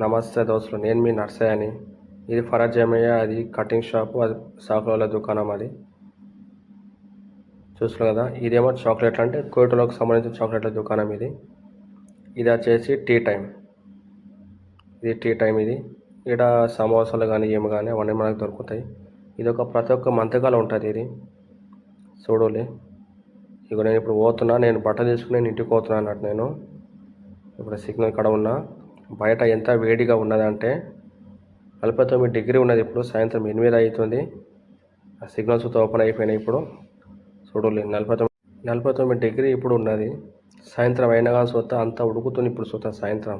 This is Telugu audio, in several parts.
నమస్తే దోస్తులు, నేను మీ నర్సయ్య అని. ఇది ఫరజ్ జమయ్య, అది కటింగ్ షాపు, అది సాకుల దుకాణం. అది చూస్తున్నారు కదా, ఇదేమో చాక్లెట్లు, అంటే కోయటలోకి సంబంధించిన చాక్లెట్ల దుకాణం ఇది. ఇది వచ్చేసి టీ టైం. ఇది టీ టైం. ఇది ఇక్కడ సమోసాలు కానీ ఏమి కానీ అవన్నీ మనకు దొరుకుతాయి. ఇది ఒక ప్రతి ఒక్క మంతకాలం ఉంటుంది ఇది. చూడాలి, ఇక నేను ఇప్పుడు పోతున్నా, నేను బట్టలు తీసుకుని నేను ఇంటికి పోతున్నా అన్నట్టు. నేను ఇప్పుడు సిగ్నల్ కాడ ఉన్నా. బయట ఎంత వేడిగా ఉన్నదంటే 49 డిగ్రీ ఉన్నది. ఇప్పుడు సాయంత్రం 8 అవుతుంది. ఆ సిగ్నల్స్ ఓపెన్ అయిపోయినాయి. ఇప్పుడు చూడాలి, 49 డిగ్రీ ఇప్పుడు ఉన్నది. సాయంత్రం అయినా కానీ చూస్తా అంతా ఉడుకుతుంది. ఇప్పుడు చూస్తా సాయంత్రం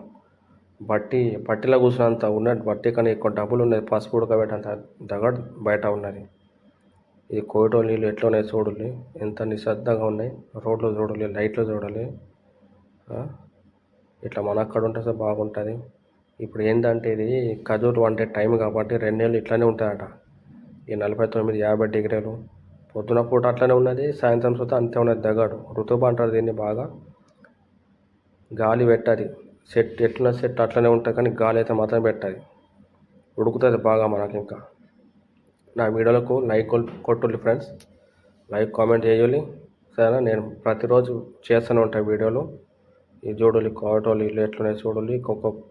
పట్టిలో కూర్చున్నంత ఉన్నది. బట్టి కానీ ఎక్కువ డబ్బులు ఉన్నది. పసుపు ఉడకబెట్టంత దగడ్ బయట ఉన్నది. ఇది కోయటో నీళ్ళు ఎట్లా ఉన్నాయి చూడాలి, ఎంత నిశ్శబ్దంగా ఉన్నాయి. రోడ్లు చూడాలి, లైట్లు చూడాలి. ఇట్లా మన అక్కడ ఉంటే బాగుంటుంది. ఇప్పుడు ఏంటంటే ఇది ఖజూరు వండే టైం కాబట్టి 2 నెలలు ఇట్లానే ఉంటుందట. ఈ 49, 50 డిగ్రీలు పొద్దున పూట అట్లనే ఉన్నది, సాయంత్రం చూస్తే అంతే ఉన్నది. దగడు ఋతువు అంటారు దీన్ని. బాగా గాలి పెట్టది. సెట్ ఎట్లా సెట్ అట్లనే ఉంటుంది, కానీ గాలి అయితే మాత్రం పెట్టది. ఉడుకుతుంది బాగా మనకి. ఇంకా నా వీడియోలకు లైక్ కొట్టుర్రి ఫ్రెండ్స్, లైక్ కామెంట్ చేయాలి సరేనా. నేను ప్రతిరోజు చేస్తూనే ఉంటాను వీడియోలు. ఈ చూడాలి కోటోలు ఇల్లు ఎట్లున్నాయి చూడాలి.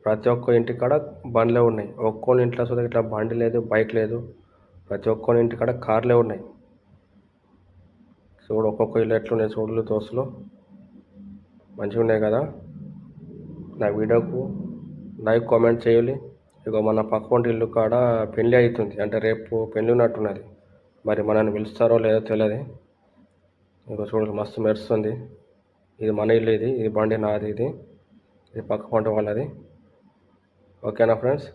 ప్రతి ఒక్క ఇంటికాడ బండ్లే ఉన్నాయి. ఒక్కోని ఇంట్లో చూస్తే ఇట్లా బండి లేదు, బైక్ లేదు. ప్రతి ఒక్కరి ఇంటికాడ కార్లే ఉన్నాయి. చూడు ఒక్కొక్క ఇల్లు ఎట్లున్నాయి చూడాలి దోస్తులు, మంచిగా ఉన్నాయి కదా. నా వీడియోకు లైక్ కామెంట్ చేయాలి. ఇక మన పక్కంటి ఇల్లు కాడ పెళ్ళి అవుతుంది, అంటే రేపు పెళ్ళి ఉన్నట్టున్నది. మరి మనల్ని పిలుస్తారో లేదో తెలియదు. ఇక చూడాలి, మస్తు మెరుస్తుంది. ఇది మన ఇల్లు, ఇది బండి నాది, ఇది పక్క పంట వాళ్ళది. ఓకేనా ఫ్రెండ్స్.